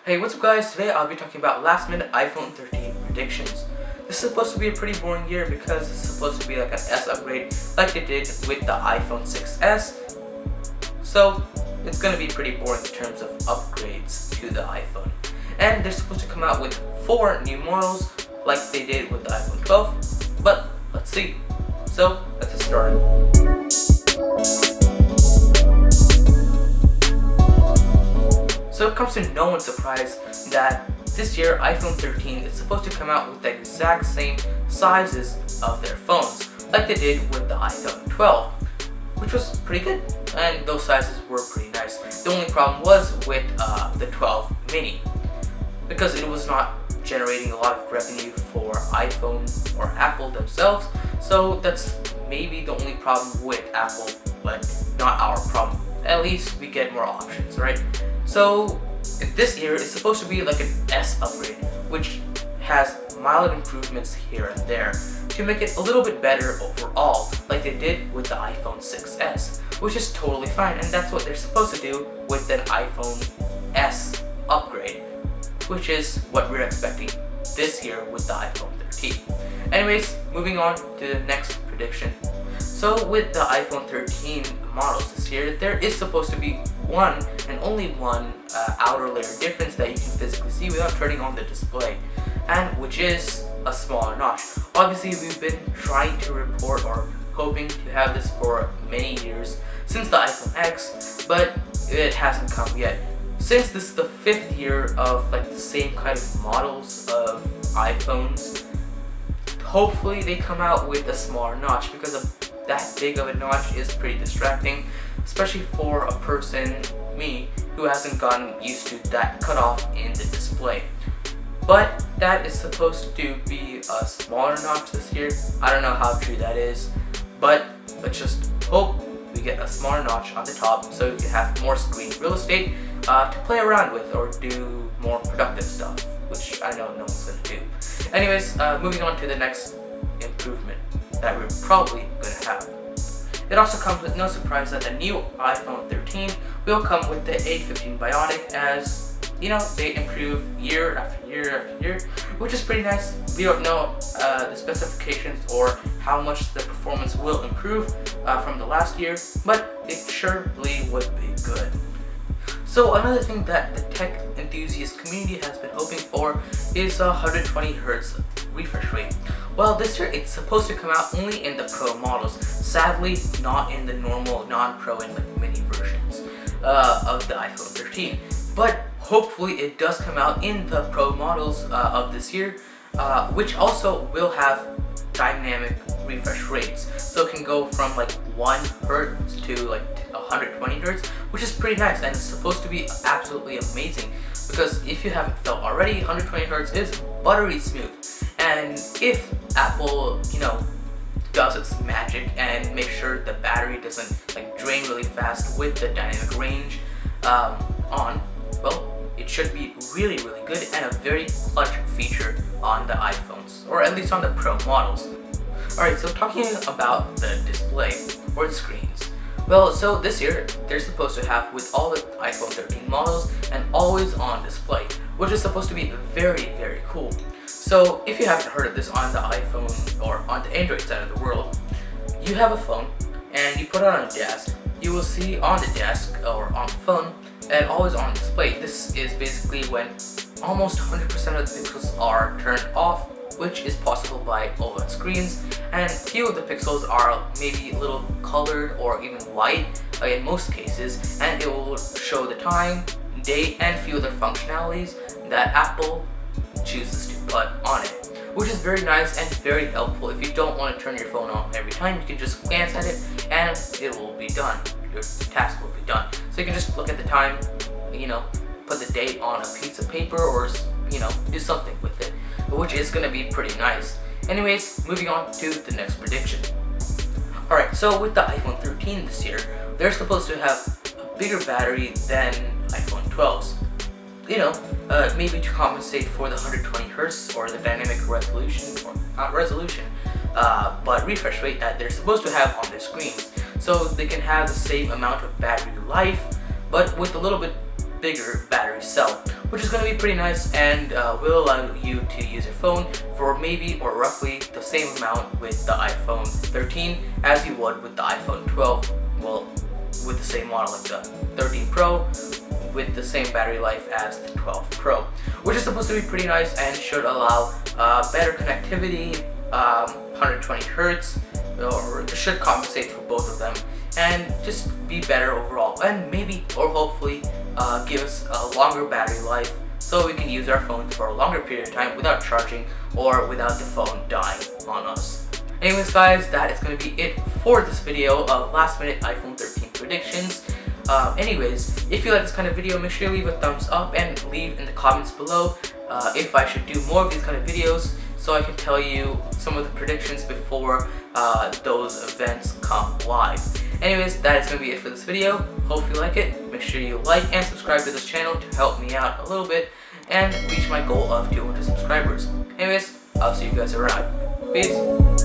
Hey, what's up guys? Today I'll be talking about last minute iPhone 13 predictions. This is supposed to be a pretty boring year because it's supposed to be like an S upgrade like they did with the iPhone 6s. So it's going to be pretty boring in terms of upgrades to the iPhone. And they're supposed to come out with 4 new models like they did with the iPhone 12. But let's see. So let's get started. So it comes to no one's surprise that this year iPhone 13 is supposed to come out with the exact same sizes of their phones like they did with the iPhone 12, which was pretty good, and those sizes were pretty nice. The only problem was with the 12 mini, because it was not generating a lot of revenue for iPhone or Apple themselves, so that's maybe the only problem with Apple, but not our problem. At least we get more options, right? So this year it's supposed to be like an S upgrade, which has mild improvements here and there to make it a little bit better overall, like they did with the iPhone 6s, which is totally fine, and that's what they're supposed to do with an iPhone S upgrade, which is what we're expecting this year with the iPhone 13. Anyways, moving on to the next prediction. So with the iPhone 13 models this year, there is supposed to be one and only one outer layer difference that you can physically see without turning on the display, and which is a smaller notch. Obviously, we've been trying to report or hoping to have this for many years since the iPhone X, but it hasn't come yet. Since this is the 5th year of like the same kind of models of iPhones, hopefully they come out with a smaller notch, because that big of a notch is pretty distracting, especially for a person, me, who hasn't gotten used to that cutoff in the display. But that is supposed to be a smaller notch this year. I don't know how true that is, but let's just hope we get a smaller notch on the top so you can have more screen real estate to play around with or do more productive stuff, which I know no one's going to do. Anyways, moving on to the next improvement that we're probably going to have. It also comes with no surprise that the new iPhone 13 will come with the A15 Bionic, as you know, they improve year after year after year, which is pretty nice. We don't know the specifications or how much the performance will improve from the last year, but it surely would be good. So another thing that the tech enthusiast community has been hoping for is a 120Hz refresh rate. Well, this year it's supposed to come out only in the Pro models. Sadly, not in the normal non-Pro and like mini versions of the iPhone 13. But hopefully it does come out in the Pro models of this year, which also will have dynamic refresh rates. So it can go from like 1 Hz to like 120 Hz, which is pretty nice, and it's supposed to be absolutely amazing, because if you haven't felt already, 120 Hz is buttery smooth. And if Apple, you know, does its magic and make sure the battery doesn't like drain really fast with the dynamic range on, well, it should be really good and a very clutch feature on the iPhones, or at least on the Pro models. Alright, so talking about the display or the screens. Well, so this year they're supposed to have with all the iPhone 13 models an always on display, which is supposed to be very cool. So if you haven't heard of this on the iPhone or on the Android side of the world, you have a phone and you put it on a desk, you will see on the desk or on the phone an always on display. This is basically when almost 100% of the pixels are turned off, which is possible by OLED screens, and few of the pixels are maybe a little colored or even white in most cases, and it will show the time, date, and few other functionalities that Apple chooses to put on it, which is very nice and very helpful. If you don't want to turn your phone on every time, you can just glance at it and it will be done. Your task will be done. So you can just look at the time, you know, put the date on a piece of paper, or you know, do something with it, which is going to be pretty nice. Anyways, moving on to the next prediction. Alright, so with the iPhone 13 this year, they're supposed to have a bigger battery than iPhone 12s. You know, maybe to compensate for the 120Hz or the dynamic resolution, or not resolution, but refresh rate that they're supposed to have on their screens. So they can have the same amount of battery life, but with a little bit bigger battery cell, which is going to be pretty nice and will allow you to use your phone for maybe or roughly the same amount with the iPhone 13 as you would with the iPhone 12. Well, with the same model like the 13 Pro, with the same battery life as the 12 Pro, which is supposed to be pretty nice and should allow better connectivity, 120 Hertz, or should compensate for both of them, and just be better overall, and maybe or hopefully give us a longer battery life so we can use our phones for a longer period of time without charging or without the phone dying on us. Anyways guys, that is going to be it for this video of last minute iPhone 13 predictions. Anyways, if you like this kind of video, make sure you leave a thumbs up and leave in the comments below if I should do more of these kind of videos, so I can tell you some of the predictions before those events come live. Anyways, that is going to be it for this video. Hope you like it. Make sure you like and subscribe to this channel to help me out a little bit and reach my goal of 200 subscribers. Anyways, I'll see you guys around. Peace.